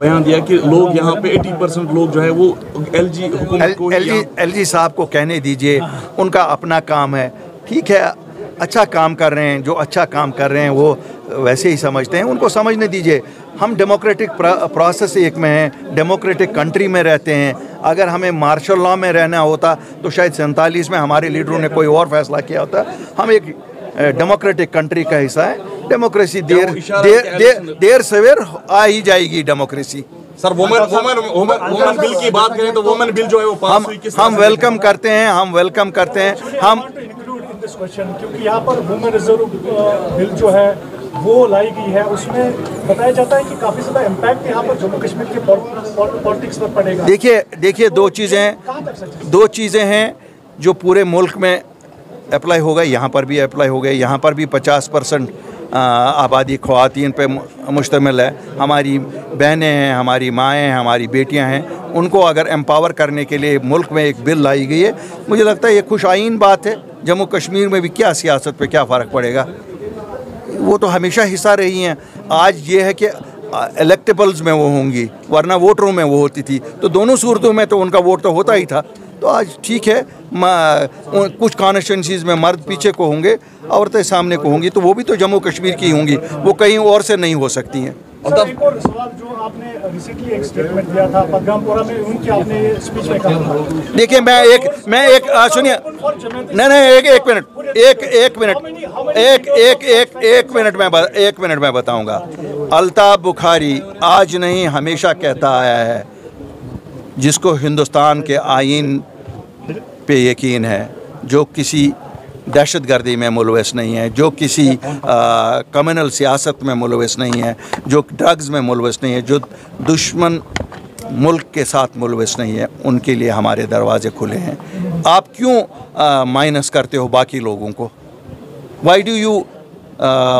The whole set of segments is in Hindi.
बयान दिया कि लोग यहाँ पे 80% लोग जो है वो एलजी हुकूमत को एलजी साहब को कहने दीजिए, उनका अपना काम है, ठीक है, अच्छा काम कर रहे हैं, जो अच्छा काम कर रहे हैं वो वैसे ही समझते हैं, उनको समझने दीजिए। हम डेमोक्रेटिक प्रोसेस एक में हैं, डेमोक्रेटिक कंट्री में रहते हैं। अगर हमें मार्शल लॉ में रहना होता तो शायद 47 में हमारे लीडरों ने कोई और फैसला किया होता। हम एक डेमोक्रेटिक कंट्री का हिस्सा है। डेमोक्रेसी देर सवेर आ ही जाएगी डेमोक्रेसी। सर वुमेन बिल की बात करें तो वुमेन बिल जो है वो पास हुई, हम वेलकम करते हैं, हम वेलकम करते हैं। हम क्योंकि यहाँ पर वुमेन रिजर्व बिल जो है वो लाई गई है, उसमें बताया जाता है कि काफ़ी ज़्यादा इम्पैक्ट यहाँ पर जम्मू कश्मीर के पॉलिटिक्स पर पड़ेगा। देखिए दो चीज़ें हैं जो पूरे मुल्क में अप्लाई हो गए, यहाँ पर भी अप्लाई हो गए। यहाँ पर भी 50% आबादी ख़वातीन पे मुश्तमिल है। हमारी बहनें हैं, हमारी माएँ हैं, हमारी बेटियाँ हैं, उनको अगर एम्पावर करने के लिए मुल्क में एक बिल लाई गई है, मुझे लगता है ये खुश आइन बात है। जम्मू कश्मीर में भी क्या सियासत पे क्या फ़र्क पड़ेगा, वो तो हमेशा हिस्सा रही हैं। आज ये है कि इलेक्टेबल्स में वो होंगी, वरना वोटरों में वो होती थी, तो दोनों सूरतों में तो उनका वोट तो होता ही था। तो आज ठीक है, कुछ कॉन्स्टिट्यूंसीज़ में मर्द पीछे को होंगे, औरतें सामने को होंगी, तो वो भी तो जम्मू कश्मीर की होंगी, वो कहीं और से नहीं हो सकती हैं। सर, एक और सवाल जो आपने रिसेंटली एक स्टेटमेंट दिया था पदगामपुरा में, उनकी आपने स्पीच में कहा। देखिए मैं एक सुनिए, नहीं एक मिनट में बताऊंगा। अल्ताफ बुखारी आज नहीं हमेशा कहता आया है, जिसको हिंदुस्तान के आईन पे यकीन है, जो किसी दहशतगर्दी में मुलविस नहीं है, जो किसी कम्युनल सियासत में मुलविस नहीं है, जो ड्रग्स में मुलविस नहीं है, जो दुश्मन मुल्क के साथ मुलविस नहीं है, उनके लिए हमारे दरवाजे खुले हैं। आप क्यों माइनस करते हो बाकी लोगों को? Why do you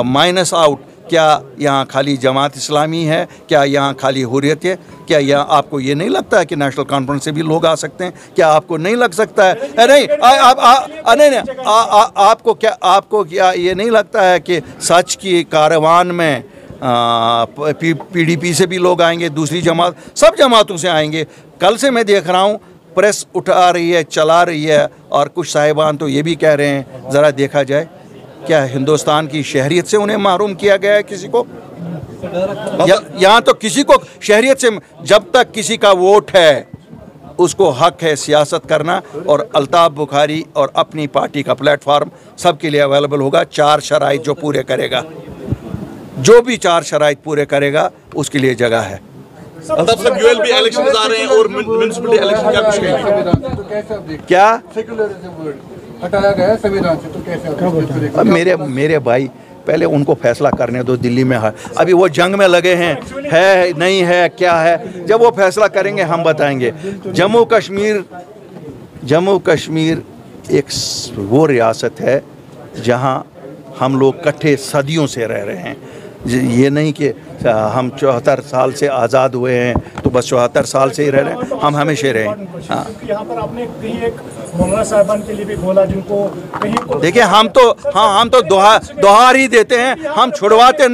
minus out? क्या यहाँ खाली जमात इस्लामी है? क्या यहाँ खाली हुर्रियत है? क्या यहाँ आपको ये नहीं लगता है कि नेशनल कॉन्फ्रेंस से भी लोग आ सकते हैं? क्या आपको नहीं लग सकता है? आपको क्या ये नहीं लगता है कि सच की कारवान में PDP से भी लोग आएंगे, दूसरी जमात, सब जमातों से आएंगे? कल से मैं देख रहा हूँ प्रेस उठा रही है, चला रही है, और कुछ साहिबान तो ये भी कह रहे हैं, ज़रा देखा जाए क्या हिंदुस्तान की शहरियत से उन्हें महरूम किया गया है किसी को? यहाँ तो किसी को शहरियत से, जब तक किसी का वोट है उसको हक है सियासत करना। और अल्ताफ बुखारी और अपनी पार्टी का प्लेटफार्म सबके लिए अवेलेबल होगा। 4 शराइत जो पूरे करेगा, जो भी 4 शराइत पूरे करेगा, उसके लिए जगह है। अल्ताफ साहब, ULB इलेक्शन आ रहे हैं और म्युनिसिपैलिटी इलेक्शन, क्या कुछ कहेंगे? क्या हटाया गया संविधान से, तो कैसे? अब मेरे भाई, पहले उनको फैसला करने दो दिल्ली में। अभी वो जंग में लगे हैं, है नहीं है, क्या है, जब वो फैसला करेंगे हम बताएंगे। जम्मू कश्मीर एक वो रियासत है जहां हम लोग इकट्ठे सदियों से रह रहे हैं। ये नहीं कि हम 74 साल से आज़ाद हुए हैं तो बस 74 साल से ही रह रहे हैं, हम हमेशा रहे हैं। हाँ, यहाँ पर आपने कहीं एक मौलाना साहिबान के लिए भी बोला, जिनको कहीं देखिए हम तो दोहार ही देते हैं, हम छुड़वाते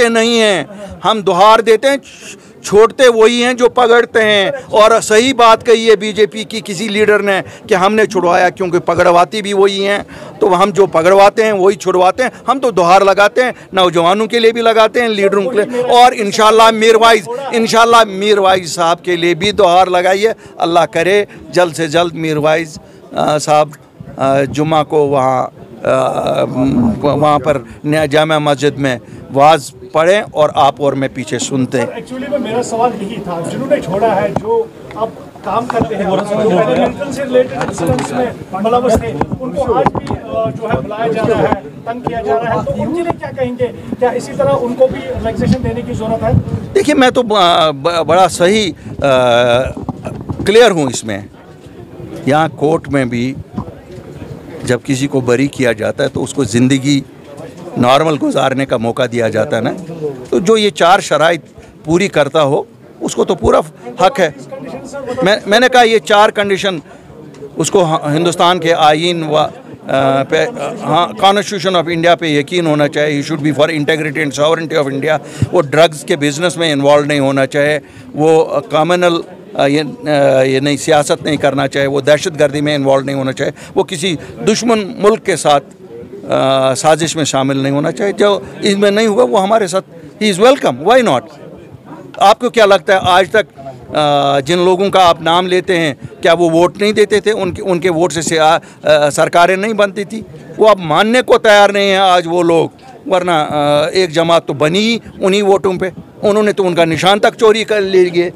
नहीं हैं, हम दोहार देते हैं, छोड़ते वही हैं जो पकड़ते हैं। और सही बात कही है बीजेपी की किसी लीडर ने कि हमने छुड़वाया, क्योंकि पकड़वाती भी वही हैं। तो हम जो पकड़वाते हैं वही छुड़वाते हैं। हम तो दोहार लगाते हैं, नौजवानों के लिए भी लगाते हैं, लीडरों के लिए, और इंशाल्लाह मीरवाइज साहब के लिए भी दोहार लगाइए। अल्लाह करे जल्द से जल्द मीरवाइज साहब जुम्मा को वहाँ पर जामा मस्जिद में वाज पढ़ें और आप और मैं पीछे सुनते हैं। एक्चुअली में मेरा सवाल यही था, जिन्होंने छोड़ा है, जो अब काम करते हैं और मेंटल से रिलेटेड इंसिडेंट्स में मुलव्वस थे, उनको आज भी जो है बुलाया जा रहा है, तंग किया जा रहा है, तो उनके लिए क्या कहेंगे? क्या इसी तरह उनको भी रिलैक्सेशन देने की ज़रूरत है? देखिए मैं तो बड़ा सही क्लियर हूँ इसमें। यहाँ कोर्ट में भी जब किसी को बरी किया जाता है तो उसको ज़िंदगी नॉर्मल गुजारने का मौका दिया जाता है ना, तो जो ये 4 शराइत पूरी करता हो उसको तो पूरा हक है। मैंने कहा ये 4 कंडीशन उसको हिंदुस्तान के आईन व पे, हाँ, कॉन्स्टिट्यूशन ऑफ इंडिया पे यकीन होना चाहिए। He should be for integrity and sovereignty of India. वो ड्रग्स के बिजनेस में इन्वॉल्व नहीं होना चाहिए, वो कम्युनल ये नहीं सियासत नहीं करना चाहिए, वो दहशतगर्दी में इन्वॉल्व नहीं होना चाहिए, वो किसी दुश्मन मुल्क के साथ साजिश में शामिल नहीं होना चाहिए। जो इसमें नहीं हुआ वो हमारे साथ, he is welcome, why not. आपको क्या लगता है आज तक जिन लोगों का आप नाम लेते हैं, क्या वो वोट नहीं देते थे? उनके वोट से सरकारें नहीं बनती थी? वो अब मानने को तैयार नहीं है आज वो लोग, वरना एक जमात तो बनी ही उन्हीं वोटों पे। उन्होंने तो उनका निशान तक चोरी कर लिए।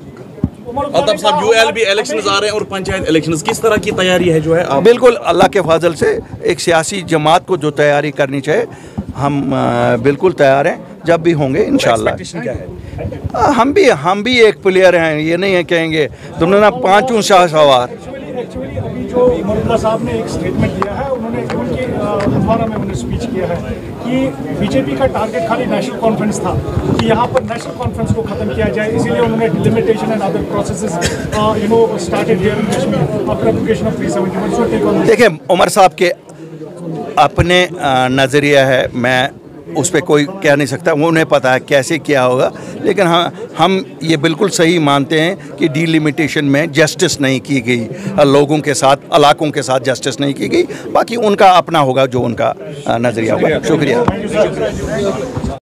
अल्ताफ साहब, यूएलबी इलेक्शंस आ रहे हैं और पंचायत इलेक्शंस, किस तरह की तैयारी है जो है आप? बिल्कुल अल्लाह के फजल से एक सियासी जमात को जो तैयारी करनी चाहिए, हम बिल्कुल तैयार हैं। जब भी होंगे इंशाल्लाह। क्या है? हम भी एक प्लेयर हैं, ये नहीं है कहेंगे तुमने ना पांचों शाह सवार। एक्चुअली अभी जो मुल्ला साहब ने एक स्टेटमेंट दिया है, उन्होंने उनके हथवारा में उन्होंने स्पीच किया है कि बीजेपी का टारगेट खाली नेशनल कॉन्फ्रेंस था, कि यहाँ पर नेशनल कॉन्फ्रेंस को खत्म किया जाए, इसीलिए उन्होंने delimitation and other processes started here in Kashmir after application of 371। देखिए, उमर साहब के अपने नज़रिया है, मैं उस पर कोई कह नहीं सकता, उन्हें पता है कैसे क्या होगा। लेकिन हाँ, हम ये बिल्कुल सही मानते हैं कि डीलिमिटेशन में जस्टिस नहीं की गई, लोगों के साथ, इलाकों के साथ जस्टिस नहीं की गई। बाकी उनका अपना होगा जो उनका नज़रिया होगा। शुक्रिया।